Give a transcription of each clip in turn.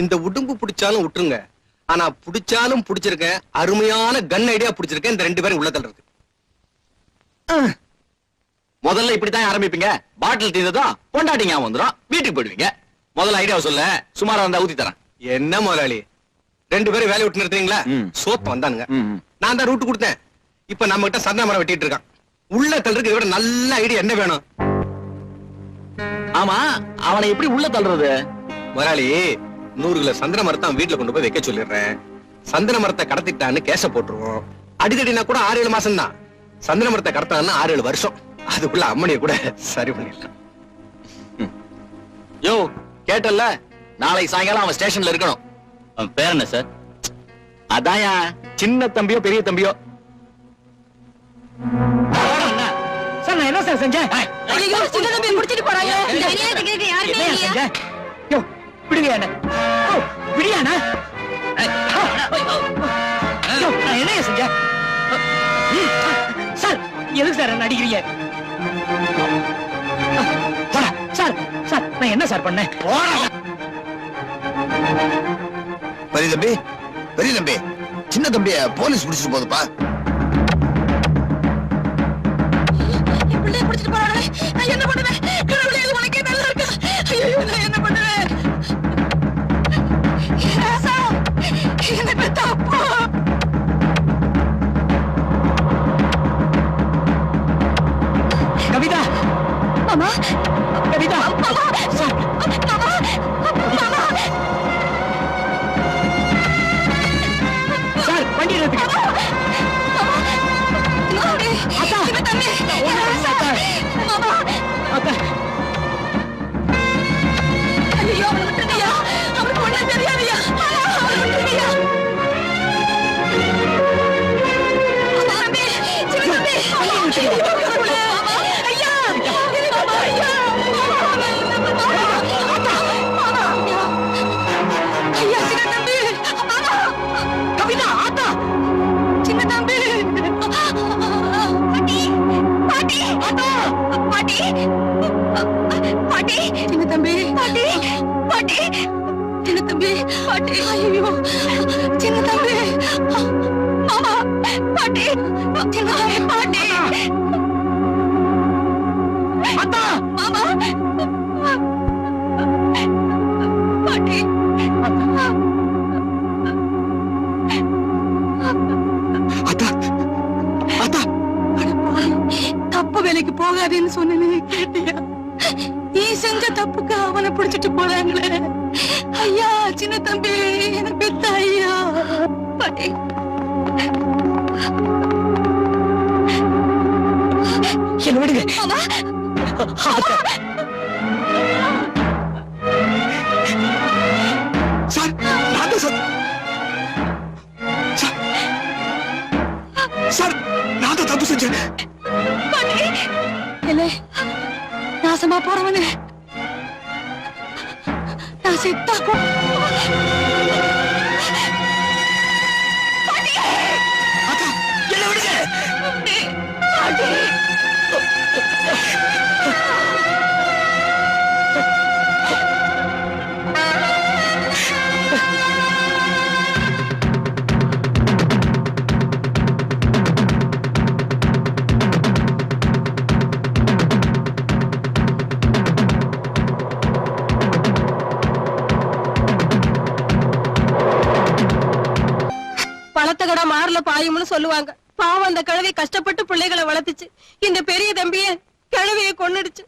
இந்த உடும்பு பிடிச்சாலும் விட்டுருங்க, ஆனா பிடிச்சாலும் பிடிச்சிருக்கேன். அருமையான கன் ஐடியா பிடிச்சிருக்கேன். இந்த 2 பேரும் உள்ள தள்ளுறது. முதல்ல இப்படித்தான் ஆரம்பிப்பீங்க. பாட்டில் தீர்ந்ததும் பொண்டாட்டிங்க வந்துடும், வீட்டுக்கு போயிடுவீங்க. முதல்ல ஐடியா சொல்ல, சுமாரா இருந்தா ஊத்தி தரேன். என்ன முதலாளி, 2 பேரும் வேலையை விட்டு நிறுத்துறீங்களா? சோப்பு வந்தானுங்க, நான் தான் ரூட்டு கொடுத்தேன். இப்ப நம்ம கிட்ட சந்தன மரம் வெட்டிட்டு இருக்கான். உள்ள தள்ளுறதுக்கு இதை விட நல்ல ஐடியா என்ன வேணும்? ஆமா, அவனை எப்படி உள்ள தள்ளுறது? முதலாளி, 100 கிலோ சந்தன மரத்தை வீட்டுல கொண்டு போய் வைக்க சொல்லிடுறேன். சந்தன மரத்தை கடத்திட்டான்னு கேச போட்டுருவோம். அடிதடினா கூட 6-7 மாசம் தான். சந்தன மரத்தை கடத்தான்னு 6-7 வருஷம். அதுக்குள்ள அம்மனிய கூட சரி பண்ணிடலாம். யோ, கேட்டல்ல, நாளை சாயங்காலம் அவன் ஸ்டேஷன்ல இருக்கணும். அவன் பேர் என்ன சார்? அதாயா, சின்ன தம்பியோ பெரிய தம்பியோ. சார் நான் என்ன சார் செஞ்சேன்? ஐயோ, சின்ன தம்பி முடிச்சிட்டு போறாங்க. இந்த அநியாயத்தை கேட்க யாருமே இல்லையா? யோ, விடுவியாண்ணே. ஓ, விடியாண்ணா. யோ, நான் என்னைய செஞ்சேன்? சார், எதுக்கு சார் என்ன அடிக்கிறீங்க? சார், சார், நான் என்ன சார் பண்ணேன்? பெரிய தம்பி, பெரிய தம்பி, சின்ன தம்பிய போலீஸ் பிடிச்சிட்டு போகுதுப்பா. பிள்ளைய பிடிச்சிட்டு போறாங்க. நான் என்ன பண்ணுவேன்? கடவுளே, இது உனக்கே நல்லா இருக்கு. ஐயோ, நான் என்ன பண்ணுவேன்? ராசா, எனக்கு தப்பு. கவிதா, மாமா, கவிதா, மாமா, சார், மாமா, மாமா. சார், வண்டி நிறுத்துங்க. அத்தா, சின்ன தம்பி, ராசா, மாமா. அத்தா, ஐயோ, அவனை விட்டுருங்கய்யா. அவனுக்கு ஒண்ணும் தெரியாதுய்யா. அவனை விட்டுருங்கய்யா. தம்பி, சின்ன தம்பி. ஐயோ, கடவுளே. ஐயா, மாமா, ஐயா. ஐயா, சின்ன தம்பி. கவிதா, ஆத்தா, சின்ன தம்பி. பாட்டி, பாட்டி, பாட்டி, பாட்டி, சின்ன தம்பி, பாட்டி, பாட்டி, சின்ன தம்பி, பாட்டி. ஐயோ, சின்ன தம்பி. மாமா, பாட்டி, சின்ன தம்பி, பாட்டி. அத்தா, மாமா, பாட்டி. அத்தா, அத்தா, தப்பு வேலைக்கு போகாதேன்னு சொன்னேன்னு கேட்டியா? நீ செஞ்ச தப்புக்கு அவனை பிடிச்சிட்டு போறாங்களே. ஐயா, சின்ன தம்பி, எனக்கு பெத்த ஐயா. பாட்டி, என்ன விடுங்க. மாமா, ஆத்தா, சார், நான் தான் சார். சார், சார், நான் தான் தப்பு செஞ்சேன். பாட்டி. இல்லை, நாசமா போறவனு நான் செத்தா அத்தா, என்ன விடுங்க. பாட்டி. பழத்த கடை மாறல பாயும்னு சொல்லுவாங்க. பாவம், அந்த கிழவி கஷ்டப்பட்டு பிள்ளைகளை வளர்த்துச்சு. இந்த பெரிய தம்பிய கிழவிய கொன்னுடுச்சு.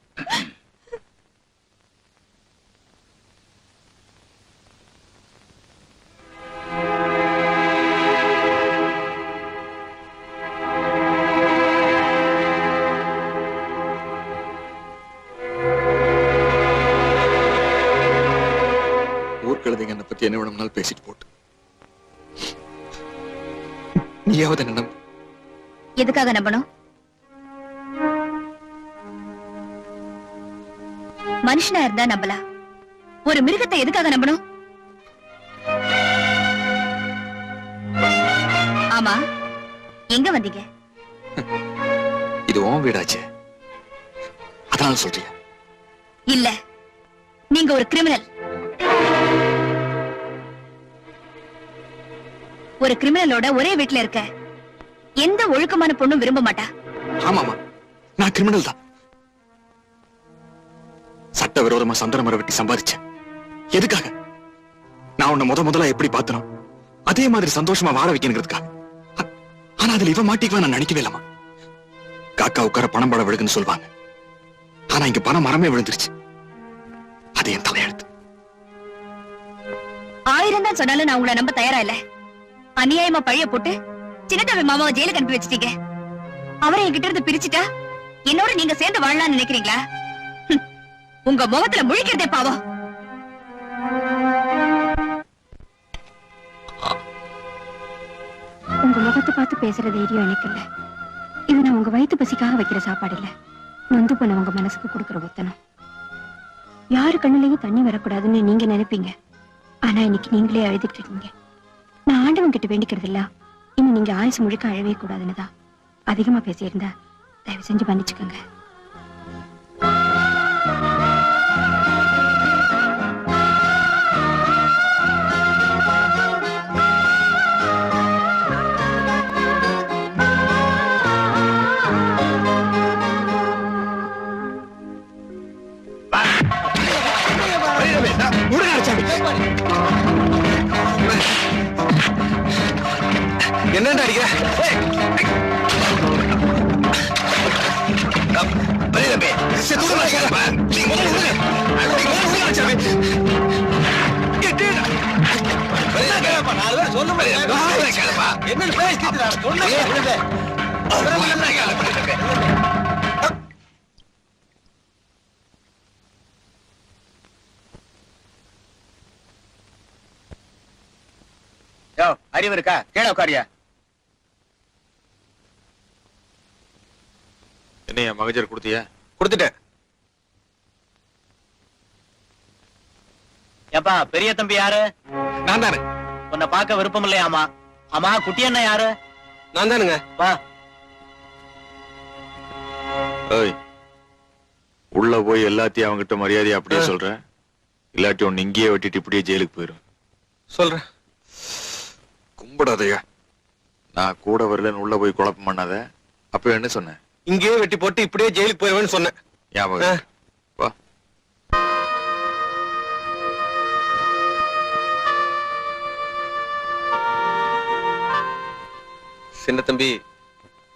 ஊர்கழுதைங்க என்னை பத்தி என்ன வேணும்னாலும் பேசிட்டு போட்டு, நீயாவது என்ன நம்பு. எதுக்காக நம்பணும்? மனுஷனா இருந்தா நம்பலாம், ஒரு மிருகத்தை எதுக்காக நம்பணும்? ஆமா, எங்க வந்தீங்க? இது உன் வீடாச்சே, அதனால சொல்றியா? இல்ல, நீங்க ஒரு கிரிமினல். ஒரு கிரிமினலோட ஒரே வீட்டுல இருக்க எந்த ஒழுக்கமான பொண்ணும் விரும்ப மாட்டா. ஆமாமா, நான் கிரிமினல் தான். சட்டவிரோதமா சந்தனமரம் வெட்டி சம்பாதிச்சேன். எதுக்காக? நான் உன்னை முதல்ல எப்படி பார்த்தனோ அதே மாதிரி சந்தோஷமா வாழ வைக்கணுங்கிறதுக்காக. ஆனா அதுல இவன் மாட்டிக்குவா நான் நினைக்கவே இல்லமா. காக்கா உட்கார பணம் பட விழுகுன்னு சொல்லுவாங்க. ஆனா இங்க பணம் மரமே விழுந்துருச்சு. அது என் தலையெழுத்து. 1000 தான் சொன்னாலும் நான் உங்களை நம்ப தயாரா இல்ல. அநியாயமா பழைய போட்டு சின்னத்தம்பி மாமாவை ஜெயிலுக்கு அனுப்பி வச்சிட்டீங்க. அவரை என்கிட்ட இருந்து பிரிச்சுட்டா என்னோட நீங்க சேர்ந்து வாழலாம்னு நினைக்கிறீங்களா? உங்க முகத்துல முழிக்கிறதே பாவம். உங்க முகத்தை பார்த்து பேசுற தைரியம் எனக்கு இல்ல. இது நான் உங்க வயிற்று பசிக்காக வைக்கிற சாப்பாடு இல்ல. நொந்து போன உங்க மனசுக்கு கொடுக்கிற ஒத்தனம். யாரு கண்ணுலயும் தண்ணி வரக்கூடாதுன்னு நீங்க நினைப்பீங்க. ஆனா இன்னைக்கு நீங்களே அழுதுட்டு இருக்கீங்க. நான் ஆண்டவன் கிட்ட வேண்டிக்கிறது இல்ல, இன்னும் நீங்க ஆயுசு முழுக்க அழவே கூடாதுன்னுதான். அதிகமா பேசியிருந்தா தயவு செஞ்சு மன்னிச்சுக்கோங்க. என்னடா அடிக்கிற? பெரிய தம்பி, தூரமா கேளுப்பா. அறிவு இருக்கா? கேள உட்காரியா. என்னையா மகஜர் கொடுத்தியா? கொடுத்துட்டேன். ஏப்பா பெரிய தம்பி யாரு? நான் தானே. உன்னை பார்க்க விருப்பம் இல்லையாமா? ஆமா, குட்டி அண்ணா யாரு? நான் தானுங்க. வா. ஏய், உள்ள போய் எல்லாத்தையும் அவங்கிட்ட மரியாதையா அப்படியே சொல்றேன். இல்லாட்டி ஒன்னு இங்கேயே வெட்டிட்டு இப்படியே ஜெயிலுக்கு போயிரும். சொல்றேன். கும்பிடாதயா. நான் கூட வரலன்னு உள்ள போய் குழப்பம் பண்ணாத. அப்ப என்ன சொன்னேன்? இங்கேயே வெட்டி போட்டு இப்படியே ஜெயிலுக்கு போயிருவேன்னு சொன்னேன். ஞாபகம். வா. சின்ன தம்பி,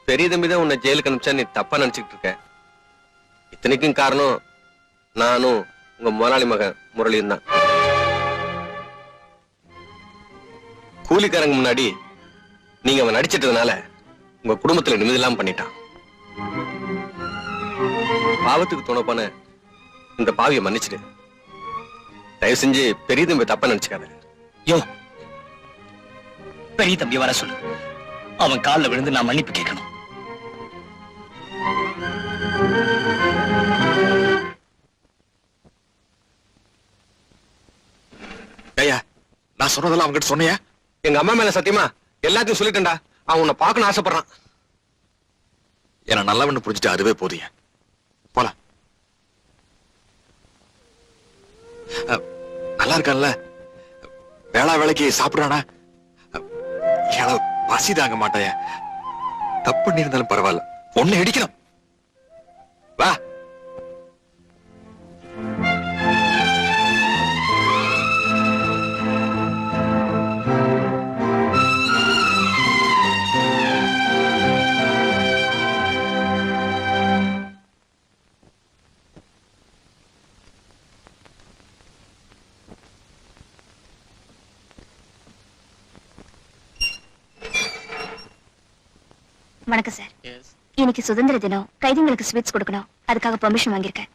பெரிய தம்பி தான் உன்னை ஜெயிலுக்கு அனுப்பிச்சா நீ தப்பா நினைச்சுக்கிட்டு இருக்க. இத்தனைக்கும் காரணம் நானும் உங்க முதலாளி மகன் முரளியும் தான். கூலிக்காரங்க முன்னாடி நீங்க அவன் நடிச்சிட்டதுனால உங்க குடும்பத்துல நிம்மதி இல்லாம பண்ணிட்டான். பாவத்துக்கு துணைப்பான இந்த பாவியை மன்னிச்சிடு. தயவு செஞ்சு பெரிய தம்பி தப்பா நினைச்சுக்காத. யோ, பெரிய தம்பி வர சொல்லு. அவன் கால்ல விழுந்து நான் மன்னிப்பு கேட்கணும். ஐயா, நான் சொன்னதெல்லாம் அவங்கிட்ட சொன்னியா? எங்க அம்மா மேல சத்தியமா எல்லாத்தையும் சொல்லிட்டேன்டா. அவன் உன்னை பார்க்கணும் ஆசைப்படுறான். என்ன நல்லவன்னு புரிஞ்சுட்டு அதுவே போதிய. போலாம். நல்லா இருக்கான்ல? வேளா வேலைக்கு சாப்பிடுறானா? பசி தாங்க மாட்டாயா? தப்பு பண்ணி இருந்தாலும் பரவாயில்ல, ஒண்ணு இடிக்கணும். வா. வணக்கம் சார். இன்னைக்கு சுதந்திர தினம், கைதிகளுக்கு ஸ்வீட்ஸ் கொடுக்கணும். அதுக்காக பெர்மிஷன் வாங்கியிருக்கேன்.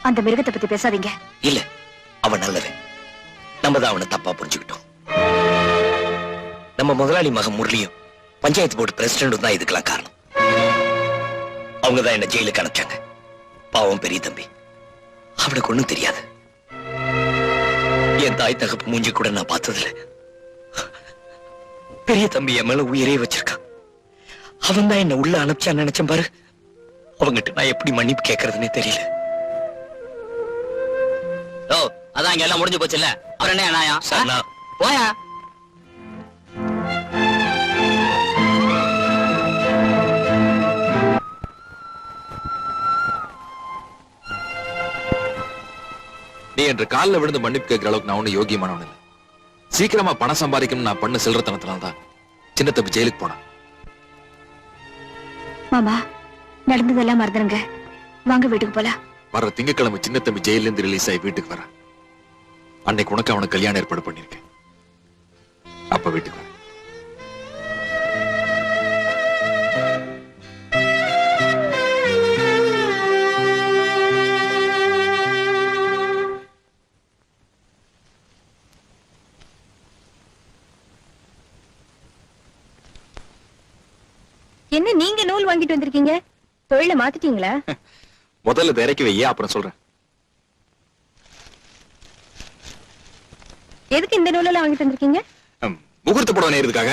அந்த மிருகத்தை பத்தி பேசாதீங்க. இல்ல, அவன் நல்லவன். நம்ம தான் அவனை தப்பா புரிஞ்சுக்கிட்டோம். நம்ம முதலாளி மகன் முரளியும் பஞ்சாயத்து போர்டு பிரசிடண்டும் தான் இதுக்கெல்லாம் காரணம். அவங்க தான் என்ன ஜெயிலுக்கு அனுப்பிச்சாங்க. பாவம் பெரிய தம்பி, அவனுக்கு ஒண்ணும் தெரியாது. என் தாய் தகப்பு மூஞ்சி கூட நான் பார்த்ததில்ல. பெரிய தம்பி என் மேல உயிரே வச்சிருக்கான். அவன் தான் என்ன உள்ள அனுப்பிச்சான்னு நினைச்சேன் பாரு. அவங்கிட்ட நான் எப்படி மன்னிப்பு கேட்கறதுன்னே தெரியல. ஓ, அதான் இங்க எல்லாம் முடிஞ்சு போச்சுல்ல. அப்புறம் என்ன நாயா சார், நான் போயா. நீ என்று காலில் விழுந்து மன்னிப்பு கேட்கிற அளவுக்கு நான் ஒண்ணு யோகியமானவன் இல்லை. சீக்கிரமா பணம் சம்பாதிக்கணும்னு நான் பண்ண சில்லறத்தனத்தினால்தான் சின்ன தம்பி ஜெயிலுக்கு போனான். மாமா, நடந்ததெல்லாம் மறந்துருங்க. வாங்க வீட்டுக்கு போலாம். வர்ற திங்கட்கிழமை சின்ன தம்பி ஜெயில இருந்து ரிலீஸ் ஆகி வீட்டுக்கு வரேன். அன்னைக்கு உனக்கு அவனுக்கு கல்யாணம் ஏற்பாடு பண்ணிருக்கேன். அப்ப வீட்டுக்கு வரேன். என்ன நீங்க நூல் வாங்கிட்டு வந்திருக்கீங்க? தொழில மாத்திட்டீங்களா? முதல்ல இதை இறக்கி வையே, அப்புறம் சொல்றேன். எதுக்கு இந்த நூலெல்லாம் வாங்கிட்டு வந்திருக்கீங்க? முகூர்த்த புடவை நெய்யறதுக்காக.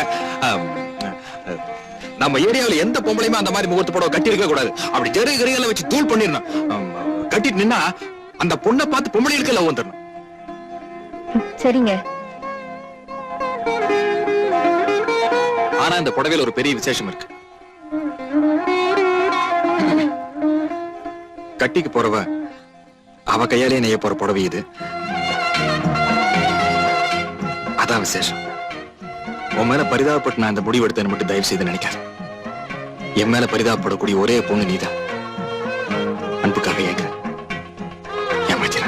நம்ம ஏரியாவுல எந்த பொம்பளையுமே அந்த மாதிரி முகூர்த்த புடவை கட்டி இருக்க கூடாது. அப்படி ஜெரு கரிகளை வச்சு தூள் பண்ணிடணும். கட்டிட்டு நின்னா அந்த பொண்ணை பார்த்து பொம்பளைகளுக்கு லவ் வந்துடணும். சரிங்க. ஆனா இந்த புடவையில ஒரு பெரிய விசேஷம் இருக்கு. கட்டிக்கு போறவ அவ கையாலே நெய்ய போற புடவை இது. அதான் விசேஷம். உன் மேல பரிதாபப்பட்டு நான் இந்த முடிவு எடுத்தேன்னு மட்டும் தயவு செய்து நினைக்காத. என் மேல பரிதாபப்படக்கூடிய ஒரே பொண்ணு நீதான். அன்புக்காக ஏங்க ஏமாச்சிட.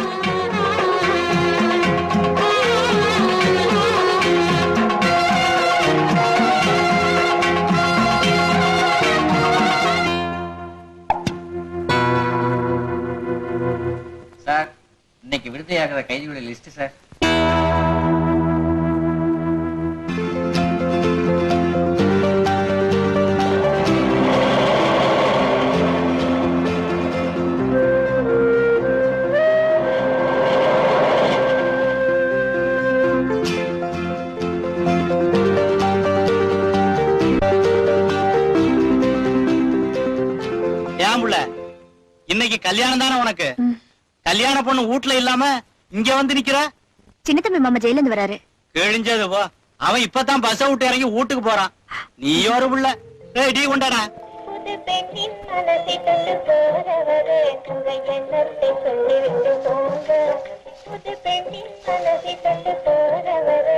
சார், இன்னைக்கு விடுதலையாகிற கைதிகளுடைய லிஸ்ட் சார். இன்னைக்கு கல்யாணம் தானே உனக்கு? கல்யாண பொண்ணு வீட்டுல இல்லாம இங்க வந்து நிக்கிற? சின்ன தம்பி மாமா ஜெயில இருந்து வராரு. கிழிஞ்சது போ. அவன் இப்பதான் பஸ் விட்டு இறங்கி வீட்டுக்கு போறான். நீ ஒரு புள்ள. டீ கொண்டாடா.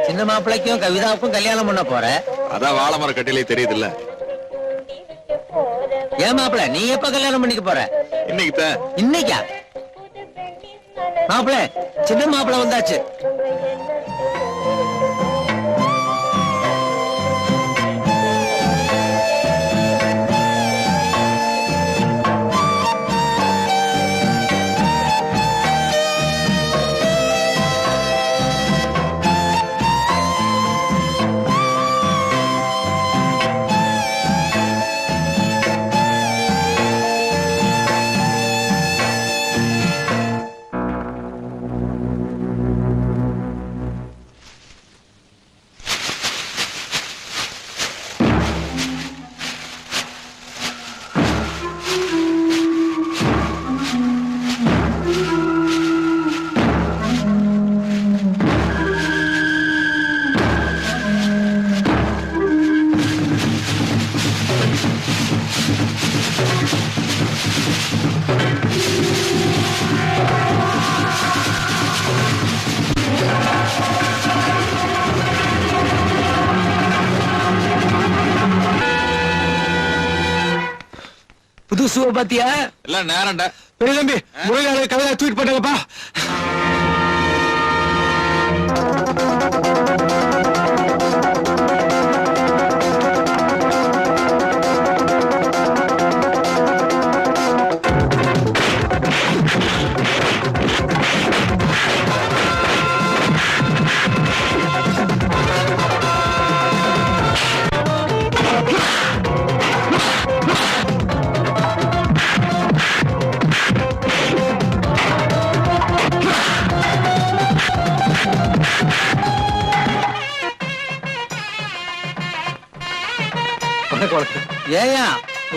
சின்ன மாப்பிள்ளைக்கும் கவிதாவுக்கும் கல்யாணம் பண்ண போற? அதான் வாழை கட்டிலே தெரியுது இல்ல. ஏன் மாப்பிள்ள, நீ எப்ப கல்யாணம் பண்ணிக்க போற? இன்னைக்கு. இன்னைக்கா? மாப்பிள்ள, சின்ன மாப்பிள்ள வந்தாச்சு. புது சுவ பாத்தியா? எல்லாம் நேரம்டா. பெரிய தம்பி, முருகால கவிதா ட்வீட் பண்ணாங்கப்பா. வணக்கம் வணக்கம். ஏயா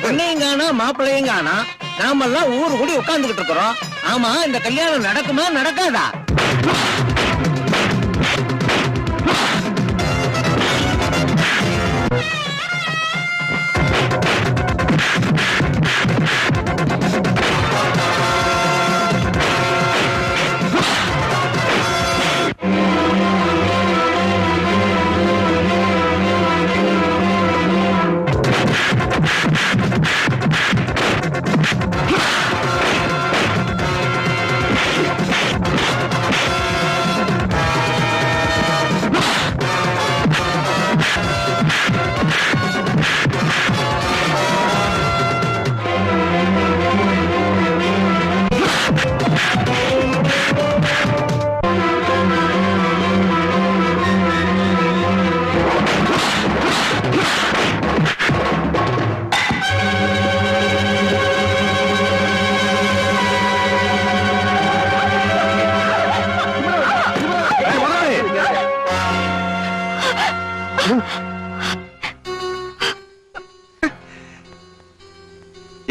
பொண்ணையும் காணா மாப்பிள்ளையும் காணா, நாமெல்லாம் ஊரு கூடி உட்கார்ந்துகிட்டு இருக்கிறோம். ஆமா, இந்த கல்யாணம் நடக்குமா நடக்காதா?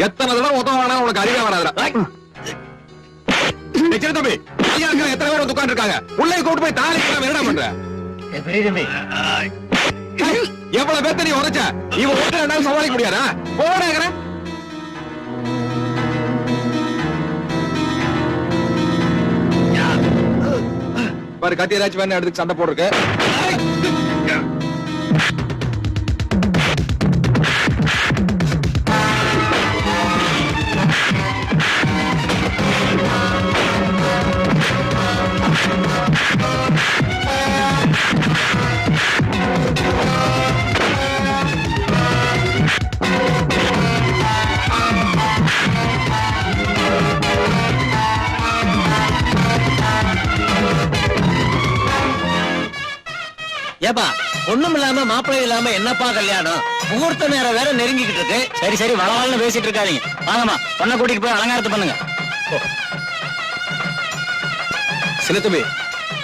எத்தனை தடவை உதவ வேணா உனக்கு அறிவே வராதுடா. சின்ன தம்பி, ஐயா இருக்கிற எத்தனை பேர் உட்கார்ந்து இருக்காங்க. உள்ளே கூட்டு போய் தாலி என்னடா பண்ற? பெரிய தம்பி, எவ்வளவு பேர்த்த நீ உரைச்ச? இவன் ஒன்று ரெண்டாவது சமாளிக்க முடியாதா? போறேங்கிற பாரு, கத்தி ஏதாச்சும் வேணும் எடுத்து சண்டை போடுறக்கு. ஏப்பா ஒண்ணும் இல்லாம மாப்பிள்ளை இல்லாம என்னப்பா கல்யாணம்? முகூர்த்த நேரம் வேற நெருங்கிக்கிட்டு இருக்கு. சரி சரி, வளவளன்னு பேசிட்டு இருக்காதீங்க. வாங்கம்மா, பொண்ணை கூட்டிட்டு போய் அலங்காரத்தை பண்ணுங்க. சின்ன தம்பி,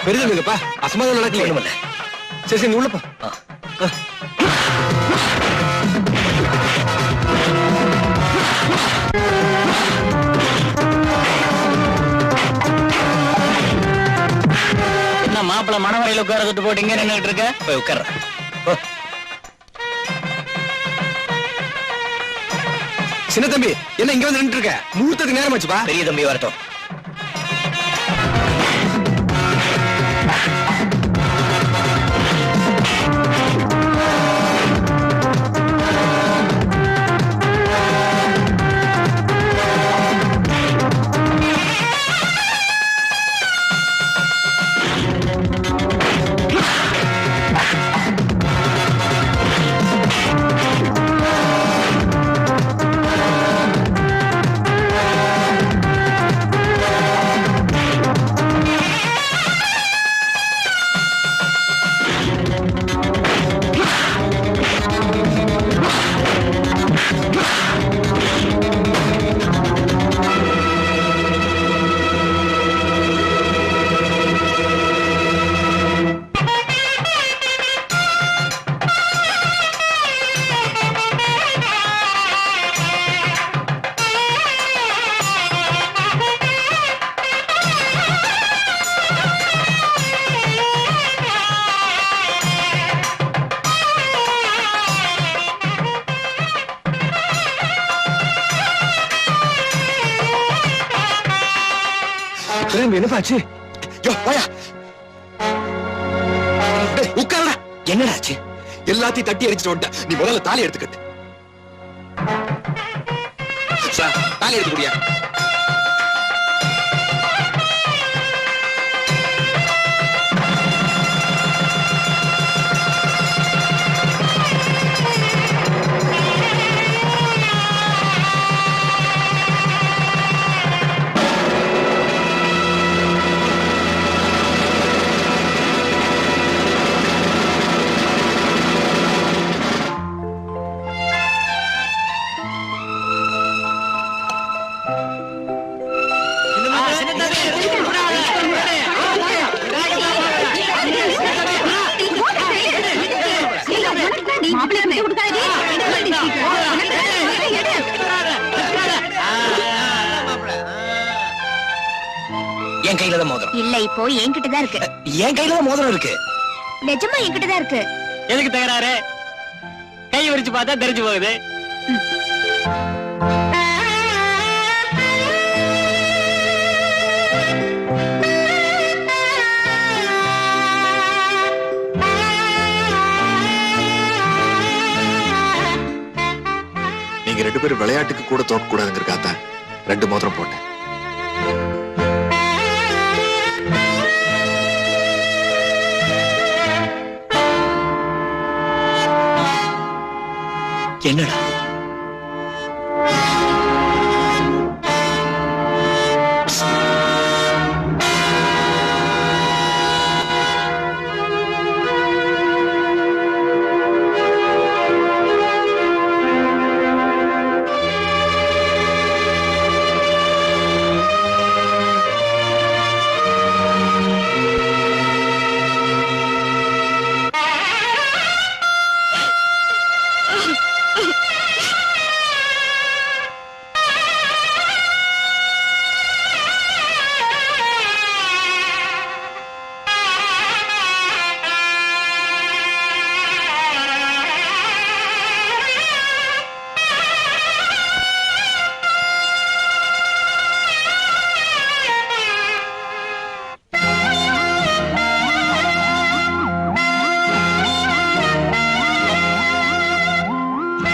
பெரிதம்பிங்கப்பா, அசம்பாதம் நடக்கல. சரி சரி, நீ உள்ளப்பா. என்ன மாப்பிள்ளை மணவரையில உட்கார போட்டீங்க, நின்னுட்டு இருக்க? போய் உட்கார்றேன். சின்ன தம்பி, என்ன இங்க வந்து நின்று இருக்க? முகூர்த்தத்துக்கு நேரம் ஆச்சுப்பா. பெரிய தம்பி வரட்டும். என்னப்பாச்சு? உட்கார. என்னடா ஆச்சு? எல்லாத்தையும் தட்டி அடிச்சுட்டு வந்துட்ட. நீ முதல்ல தாலி எடுத்துக்கிட்டு தாலி எடுத்து முடியா? கையில தான் மோதிரம். இல்ல இப்போ என்கிட்ட தான் இருக்கு. என் கையில தான் மோதிரம் இருக்கு. நிஜமா என்கிட்ட தான் இருக்கு. எதுக்கு தகராறு? கை விரிச்சு பார்த்தா தெரிஞ்சு போகுது. நீங்க 2 பேரும் விளையாட்டுக்கு கூட தோக்க கூடாதுங்கிறக்காக 2 மோதிரம் போட்டேன். என்னடா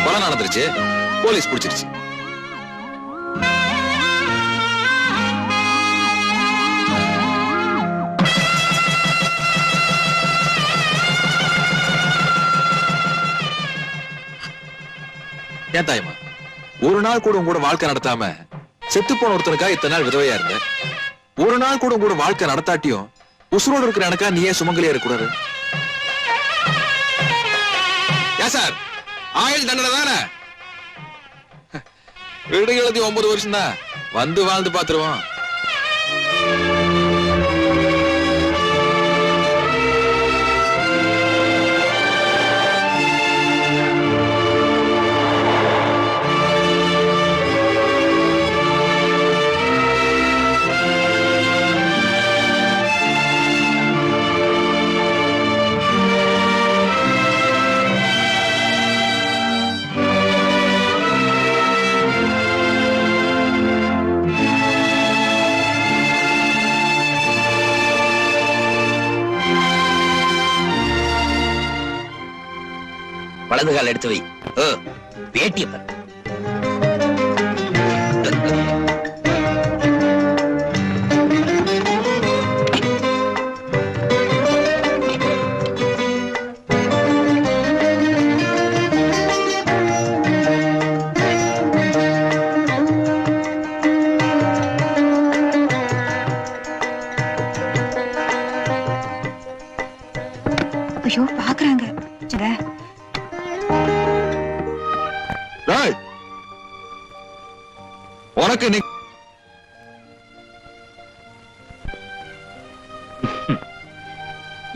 கொலை நடந்துருச்சு, போலீஸ் பிடிச்சிருச்சு. ஏன் தாயம்மா, ஒரு நாள் கூட உங்க கூட வாழ்க்கை நடத்தாம செத்து போன ஒருத்தனுக்கா இத்தனை நாள் விதவையா இருந்த? ஒரு நாள் கூட உங்க கூட வாழ்க்கை நடத்தாட்டியும் உசுரோடு இருக்கிற எனக்கா நீ ஏன் சுமங்கலியா இருக்கக்கூடாது? ஏன் சார், ஆயுள் தண்டனை தானே? வீடு எழுதி 9 வருஷம் தான், வந்து வாழ்ந்து பாத்துருவோம். வலது கால் எடுத்து வை. வேட்டிய பாரு. ஐயோ பாக்குறாங்க. டேய், உனக்கு நீ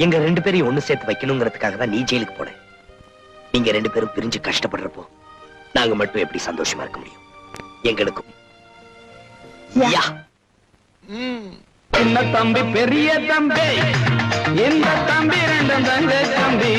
எங்க 2 பேரையும் ஒண்ணு சேர்த்து வைக்கணுங்கிறதுக்காக தான் நீ ஜெயிலுக்கு போன. நீங்க 2 பேரும் பிரிஞ்சு கஷ்டப்படுறப்போ நாங்க மட்டும் எப்படி சந்தோஷமா இருக்க முடியும்? எங்களுக்கும் சின்ன தம்பி பெரிய தம்பி, இந்த தம்பி 2 தம்பி.